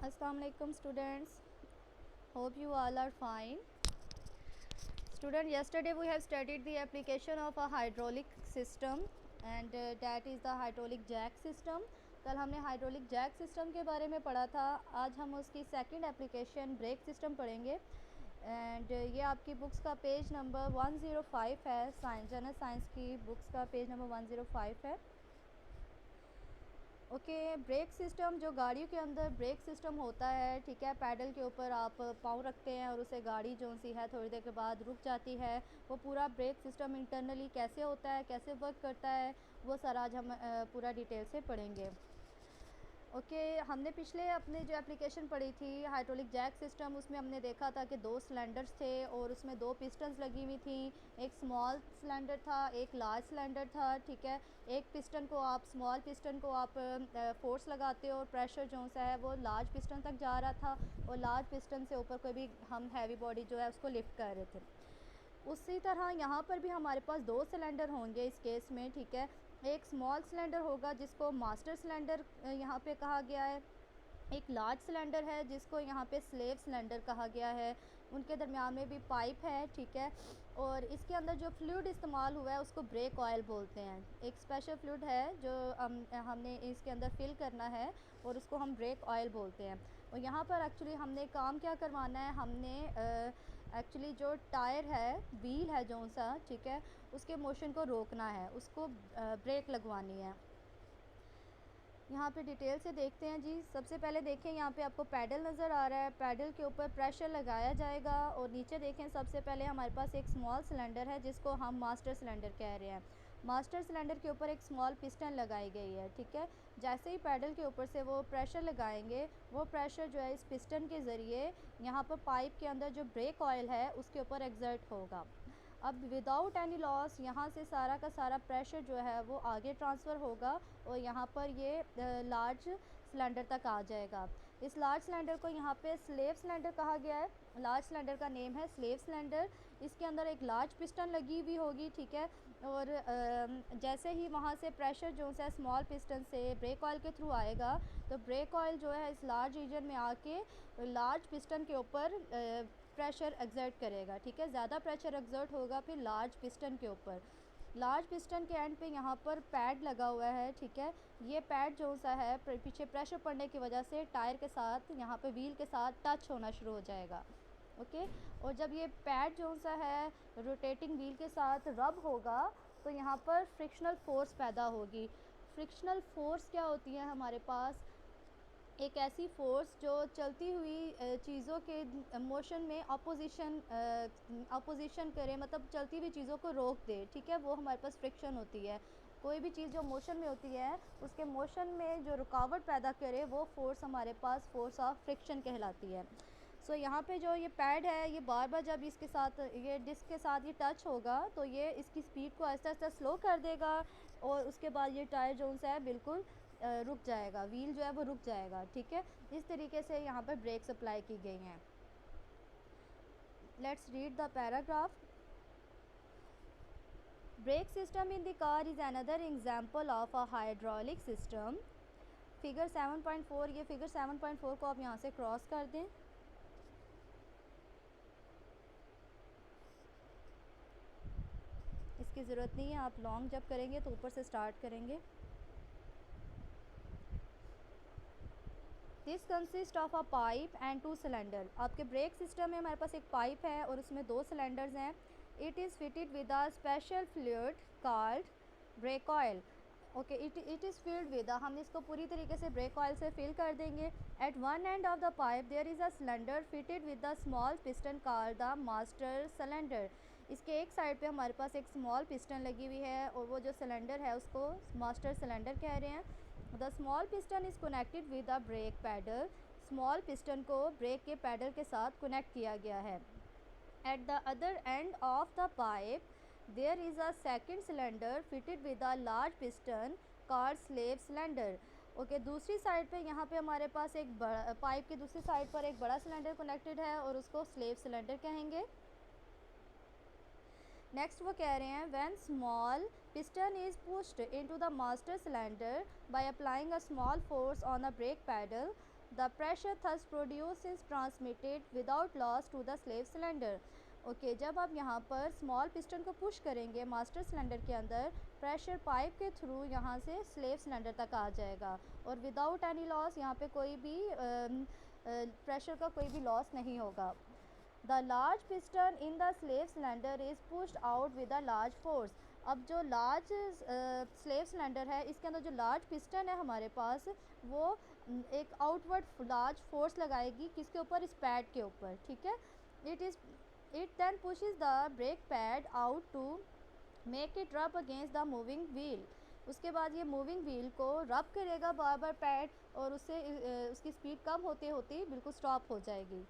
Assalamu alaikum students, hope you all are fine. Student, yesterday we have studied the application of a hydraulic system and that is the hydraulic jack system. कल हमने hydraulic Jack system के बारे में पढ़ा था. आज हम उसकी सेकंड एप्लीकेशन ब्रेक सिस्टम पढ़ेंगे एंड ये आपकी बुक्स का पेज नंबर 105 है. जनरल साइंस की बुक्स का पेज नंबर 105 है. ओके, ब्रेक सिस्टम जो गाड़ियों के अंदर ब्रेक सिस्टम होता है, ठीक है, पैडल के ऊपर आप पाँव रखते हैं और उसे गाड़ी जो सी है थोड़ी देर के बाद रुक जाती है. वो पूरा ब्रेक सिस्टम इंटरनली कैसे होता है, कैसे वर्क करता है, वो सारा आज हम पूरा डिटेल से पढ़ेंगे. ओके, हमने पिछले अपने जो एप्लीकेशन पढ़ी थी हाइड्रोलिक जैक सिस्टम, उसमें हमने देखा था कि 2 सिलेंडर्स थे और उसमें 2 पिस्टन्स लगी हुई थी. एक स्मॉल सिलेंडर था, एक लार्ज सिलेंडर था. ठीक है, एक पिस्टन को आप स्मॉल पिस्टन को आप फोर्स लगाते हो और प्रेशर जो सा है वो लार्ज पिस्टन तक जा रहा था और लार्ज पिस्टन से ऊपर कोई भी हम हैवी बॉडी जो है उसको लिफ्ट कर रहे थे. उसी तरह यहाँ पर भी हमारे पास 2 सिलेंडर होंगे इस केस में. ठीक है, एक स्मॉल सिलेंडर होगा जिसको मास्टर सिलेंडर यहाँ पे कहा गया है. एक लार्ज सिलेंडर है जिसको यहाँ पे स्लेव सिलेंडर कहा गया है. उनके दरमियान में भी पाइप है. ठीक है, और इसके अंदर जो फ्लूइड इस्तेमाल हुआ है उसको ब्रेक ऑयल बोलते हैं. एक स्पेशल फ्लूइड है जो हमने इसके अंदर फिल करना है और उसको हम ब्रेक ऑयल बोलते हैं. और यहाँ पर एक्चुअली हमने काम क्या करवाना है, हमने एक्चुअली जो टायर है, व्हील है जो सा, ठीक है, उसके मोशन को रोकना है, उसको ब्रेक लगवानी है. यहाँ पे डिटेल से देखते हैं जी. सबसे पहले देखें, यहाँ पे आपको पैडल नज़र आ रहा है. पैडल के ऊपर प्रेशर लगाया जाएगा और नीचे देखें, सबसे पहले हमारे पास एक स्मॉल सिलेंडर है जिसको हम मास्टर सिलेंडर कह रहे हैं. मास्टर सिलेंडर के ऊपर एक स्मॉल पिस्टन लगाई गई है. ठीक है, जैसे ही पैडल के ऊपर से वो प्रेशर लगाएंगे, वो प्रेशर जो है इस पिस्टन के ज़रिए यहाँ पर पाइप के अंदर जो ब्रेक ऑयल है उसके ऊपर एग्जर्ट होगा. अब विदाउट एनी लॉस यहाँ से सारा का सारा प्रेशर जो है वो आगे ट्रांसफ़र होगा और यहाँ पर ये लार्ज सिलेंडर तक आ जाएगा. इस लार्ज सिलेंडर को यहाँ पे स्लेव सिलेंडर कहा गया है. लार्ज सिलेंडर का नेम है स्लेव सिलेंडर. इसके अंदर एक लार्ज पिस्टन लगी हुई होगी. ठीक है, और जैसे ही वहाँ से प्रेशर जो है स्मॉल पिस्टन से ब्रेक ऑयल के थ्रू आएगा तो ब्रेक ऑयल जो है इस लार्ज रीजन में आके लार्ज पिस्टन के ऊपर प्रेशर एग्जर्ट करेगा. ठीक है, ज़्यादा प्रेशर एग्जर्ट होगा फिर लार्ज पिस्टन के ऊपर. लार्ज पिस्टन के एंड पे यहाँ पर पैड लगा हुआ है. ठीक है, ये पैड जो सा है पीछे प्रेशर पड़ने की वजह से टायर के साथ यहाँ पे व्हील के साथ टच होना शुरू हो जाएगा. ओके, और जब ये पैड जो सा है रोटेटिंग व्हील के साथ रब होगा तो यहाँ पर फ्रिक्शनल फोर्स पैदा होगी. फ्रिक्शनल फोर्स क्या होती है हमारे पास, एक ऐसी फ़ोर्स जो चलती हुई चीज़ों के मोशन में अपोजिशन करे, मतलब चलती हुई चीज़ों को रोक दे. ठीक है, वो हमारे पास फ्रिक्शन होती है. कोई भी चीज़ जो मोशन में होती है उसके मोशन में जो रुकावट पैदा करे वो फ़ोर्स हमारे पास फोर्स ऑफ फ्रिक्शन कहलाती है. सो यहाँ पे जो ये पैड है ये बार बार जब इसके साथ ये डिस्क के साथ ये टच होगा तो ये इसकी स्पीड को आहिस्ता आहिस्ता स्लो कर देगा और उसके बाद ये टायर जो सा है बिल्कुल रुक जाएगा, व्हील जो है वो रुक जाएगा. ठीक है, इस तरीके से यहाँ पर ब्रेक्स अप्लाई की गई हैं. Let's read the paragraph. Brake system in the car is another example of a hydraulic system. Figure 7.4, ये फिगर 7.4 को आप यहाँ से क्रॉस कर दें. इसकी ज़रूरत नहीं है, आप लॉन्ग जब करेंगे तो ऊपर से स्टार्ट करेंगे. This consist of a pipe and 2 cylinder. आपके ब्रेक सिस्टम में हमारे पास एक पाइप है और उसमें 2 सिलेंडर्स हैं. It is fitted with a special fluid called brake oil. Okay, it is filled with, हम इसको पूरी तरीके से ब्रेक ऑयल से फिल कर देंगे. At one end of the pipe there is a cylinder fitted with the small piston called the master cylinder. इसके एक साइड पे हमारे पास एक स्मॉल पिस्टन लगी हुई है और वो जो सिलेंडर है उसको मास्टर सिलेंडर कह रहे हैं. The small piston is connected with the brake pedal. Small piston को ब्रेक के पैडल के साथ कनेक्ट किया गया है. At the other end of the pipe there is a second cylinder fitted with a large piston called slave cylinder. Okay, दूसरी side पे यहाँ पे हमारे पास एक बड़ा पाइप की दूसरी साइड पर एक बड़ा सिलेंडर कनेक्टेड है और उसको स्लेव सिलेंडर कहेंगे. नेक्स्ट वो कह रहे हैं when small piston is pushed into the master cylinder by applying a small force on a brake pedal the pressure thus produce is transmitted without loss to the slave cylinder. Okay, जब आप यहाँ पर small piston को push करेंगे master cylinder के अंदर, pressure pipe के through यहाँ से स्लेव सिलेंडर तक आ जाएगा और विदाउट एनी लॉस, यहाँ पे कोई भी प्रेशर का कोई भी लॉस नहीं होगा। The large piston in the slave cylinder is pushed out with a large force. अब जो लार्ज स्लेव सिलेंडर है, इसके अंदर जो लार्ज पिस्टन है हमारे पास, वो एक आउटवर्ड लार्ज फोर्स लगाएगी, किसके ऊपर, इस पैड के ऊपर, ठीक है। It then pushes the brake pad out to make it rub against the moving wheel. उसके बाद ये मूविंग व्हील को रब करेगा बार बार पैड, और उससे उसकी स्पीड कम होते होते बिल्कुल स्टॉप हो जाएगी।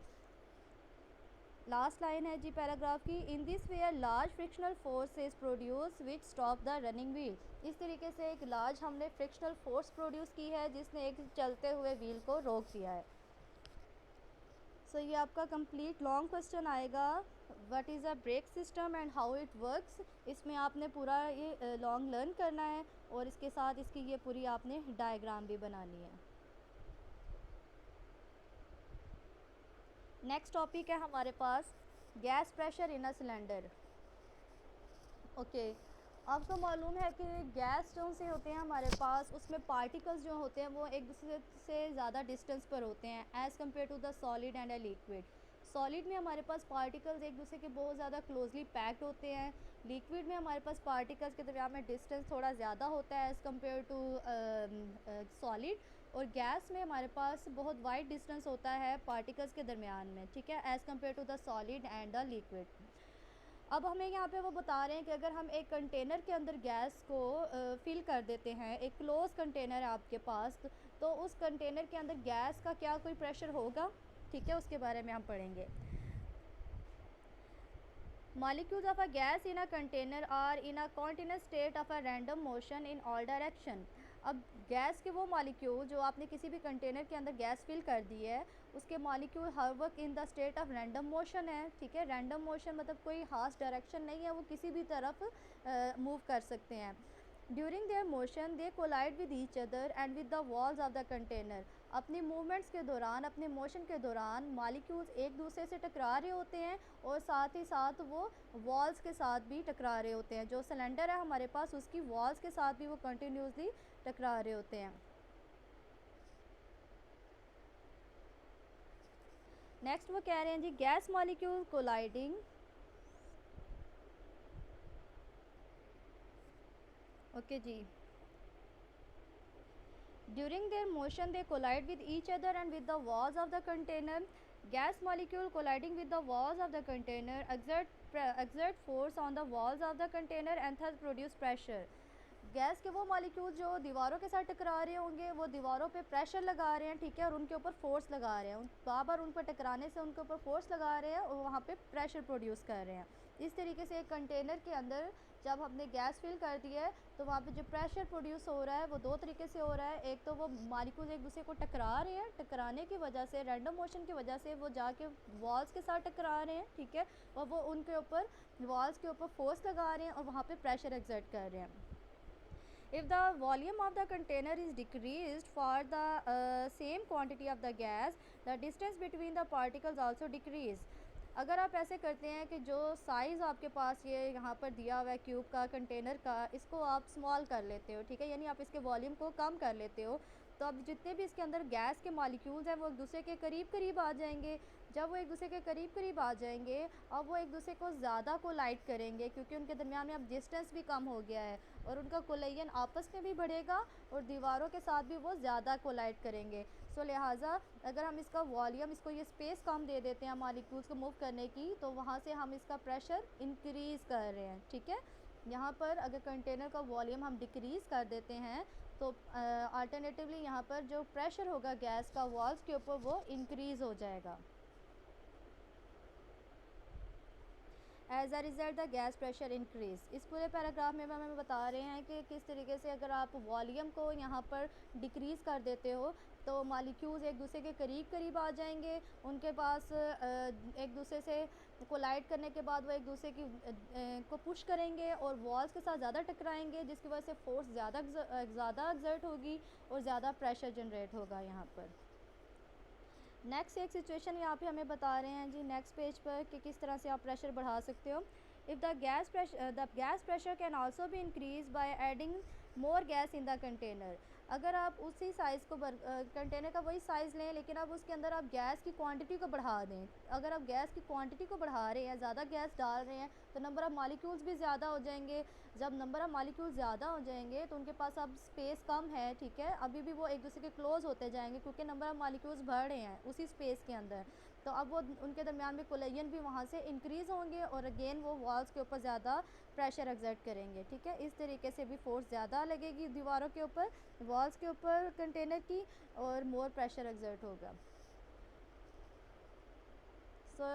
लास्ट लाइन है जी पैराग्राफ की, in this way large frictional force is produce which stop the running wheel. इस तरीके से एक लार्ज हमने फ्रिक्शनल फोर्स प्रोड्यूस की है जिसने एक चलते हुए व्हील को रोक दिया है। सो ये आपका कंप्लीट लॉन्ग क्वेश्चन आएगा, what is a brake system and how it works. इसमें आपने पूरा ये लॉन्ग लर्न करना है और इसके साथ इसकी ये पूरी आपने डायग्राम भी बनानी है। नेक्स्ट टॉपिक है हमारे पास gas pressure in a cylinder. Okay, आपको मालूम है कि गैस जो से होते हैं हमारे पास, उसमें पार्टिकल्स जो होते हैं वो एक दूसरे से ज़्यादा डिस्टेंस पर होते हैं as compare to the solid and a liquid. Solid में हमारे पास पार्टिकल्स एक दूसरे के बहुत ज़्यादा क्लोजली पैक्ड होते हैं, लिक्विड में हमारे पास पार्टिकल्स के दरमियान में डिस्टेंस थोड़ा ज़्यादा होता है एज़ कम्पेयर टू सॉलिड, और गैस में हमारे पास बहुत वाइड डिस्टेंस होता है पार्टिकल्स के दरमियान में, ठीक है, as compare to the solid and the liquid. अब हमें यहाँ पे वो बता रहे हैं कि अगर हम एक कंटेनर के अंदर गैस को फिल कर देते हैं, एक क्लोज कंटेनर है आपके पास, तो उस कंटेनर के अंदर गैस का क्या कोई प्रेशर होगा, ठीक है, उसके बारे में हम पढ़ेंगे। Molecules of a gas in a container are in a continuous state of a random motion in all direction। अब गैस के वो मॉलिक्यूल जो आपने किसी भी कंटेनर के अंदर गैस फिल कर दी है, उसके मॉलिक्यूल हर वक्त in the state of random motion है, ठीक है। रैंडम मोशन मतलब कोई खास डायरेक्शन नहीं है, वो किसी भी तरफ मूव कर सकते हैं। During their motion they collide with each other and with the walls of the container. अपनी मूवमेंट्स के दौरान, अपने मोशन के दौरान मॉलिक्यूल्स एक दूसरे से टकरा रहे होते हैं और साथ ही साथ वो वॉल्स के साथ भी टकरा रहे होते हैं। जो सिलेंडर है हमारे पास, उसकी वॉल्स के साथ भी वो कंटिन्यूसली टकरा रहे होते हैं। नेक्स्ट वो कह रहे हैं जी, गैस मॉलिक्यूल कोलाइडिंग, ओके जी, during their motion they collide with each other and with the walls of the container. Gas molecule colliding with the walls of the container exert force on the walls of the container and thus produce pressure। Gas के वो molecule जो दीवारों के साथ टकरा रहे होंगे, वो दीवारों पे प्रेशर लगा रहे हैं, ठीक है, और उनके ऊपर फोर्स लगा रहे हैं, बार बार उन पर टकराने से उनके ऊपर फोर्स लगा रहे हैं और वहाँ पे प्रेशर प्रोड्यूस कर रहे हैं। इस तरीके से एक कंटेनर के अंदर जब हमने गैस फिल कर दी है, तो वहाँ पे जो प्रेशर प्रोड्यूस हो रहा है वो दो तरीके से हो रहा है। एक तो वो मॉलिक्यूल एक दूसरे को टकरा रहे हैं, टकराने की वजह से, रैंडम मोशन की वजह से वो जाके वॉल्स के साथ टकरा रहे हैं, ठीक है, और वो उनके ऊपर, वॉल्स के ऊपर फोर्स लगा रहे हैं और वहाँ पे प्रेशर एक्सर्ट कर रहे हैं। If the volume of the container is decreased for the same quantity of the gas, the distance between the particles also decrease। अगर आप ऐसे करते हैं कि जो साइज़ आपके पास ये यहाँ पर दिया हुआ है क्यूब का, कंटेनर का, इसको आप स्मॉल कर लेते हो, ठीक है, यानी आप इसके वॉल्यूम को कम कर लेते हो, तो अब जितने भी इसके अंदर गैस के मॉलिक्यूल्स हैं वो एक दूसरे के करीब करीब आ जाएंगे। जब वो एक दूसरे के करीब करीब आ जाएंगे, अब वो एक दूसरे को ज़्यादा कोलाइड करेंगे क्योंकि उनके दरमियान में अब डिस्टेंस भी कम हो गया है और उनका कोलाइजन आपस में भी बढ़ेगा और दीवारों के साथ भी वो ज़्यादा कोलाइड करेंगे। सो लिहाजा अगर हम इसका वॉल्यूम, इसको ये स्पेस कम दे देते हैं मॉलिक्यूल्स को मूव करने की, तो वहाँ से हम इसका प्रेशर इंक्रीज़ कर रहे हैं, ठीक है। यहाँ पर अगर कंटेनर का वॉल्यूम हम डिक्रीज़ कर देते हैं, तो अल्टरनेटिवली यहाँ पर जो प्रेशर होगा गैस का वॉल्स के ऊपर, वो इंक्रीज़ हो जाएगा। As a result the gas pressure increase. इस पूरे पैराग्राफ में हमें बता रहे हैं कि किस तरीके से अगर आप वॉल्यूम को यहाँ पर डिक्रीज़ कर देते हो, तो मॉलिक्यूल्स एक दूसरे के करीब करीब आ जाएंगे, उनके पास एक दूसरे से कोलाइड करने के बाद वो एक दूसरे की को पुश करेंगे और वॉल्स के साथ ज़्यादा टकराएंगे, जिसकी वजह से फोर्स ज़्यादा एक्सर्ट होगी और ज़्यादा प्रेशर जनरेट होगा यहाँ पर। नेक्स्ट एक सिचुएशन यहाँ पे हमें बता रहे हैं जी नेक्स्ट पेज पर कि किस तरह से आप प्रेशर बढ़ा सकते हो। If the gas pressure can also be increase by adding more gas in the container. अगर आप उसी साइज़ को कंटेनर का वही साइज़ लें लेकिन अब उसके अंदर आप गैस की क्वांटिटी को बढ़ा दें। अगर आप गैस की क्वांटिटी को बढ़ा रहे हैं, ज़्यादा गैस डाल रहे हैं, तो नंबर ऑफ़ मॉलिक्यूल्स भी ज़्यादा हो जाएंगे। जब नंबर ऑफ़ मॉलिक्यूल्स ज़्यादा हो जाएंगे तो उनके पास अब स्पेस कम है, ठीक है, अभी भी वो एक दूसरे के क्लोज़ होते जाएंगे क्योंकि नंबर ऑफ़ मॉलिक्यूल्स बढ़ रहे हैं उसी स्पेस के अंदर। तो अब वो उनके दरमियान में कोलिजन भी वहाँ से इंक्रीज़ होंगे और अगेन वो वॉल्स के ऊपर ज़्यादा प्रेशर एक्सर्ट करेंगे, ठीक है। इस तरीके से भी फोर्स ज़्यादा लगेगी दीवारों के ऊपर, वॉल्स के ऊपर कंटेनर की, और मोर प्रेशर एक्सर्ट होगा। सो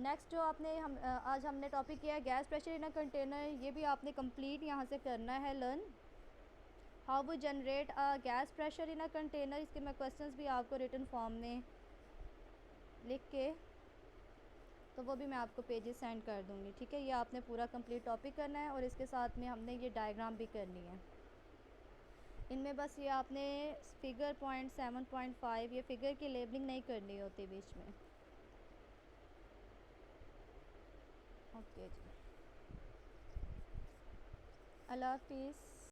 नेक्स्ट जो आपने आज हमने टॉपिक किया है gas pressure in a container, ये भी आपने कंप्लीट यहाँ से करना है learn. How we generate a gas pressure in a container, इसके मैं क्वेश्चंस भी आपको रिटन फॉर्म में लिख के तो वो भी मैं आपको पेजेस सेंड कर दूँगी, ठीक है। ये आपने पूरा कंप्लीट टॉपिक करना है और इसके साथ में हमने ये डायग्राम भी करनी है। इनमें बस ये आपने फिगर पॉइंट 7.5 ये फिगर की लेबलिंग नहीं करनी होती बीच में। ओके जी, अल्लाह हाफिज़।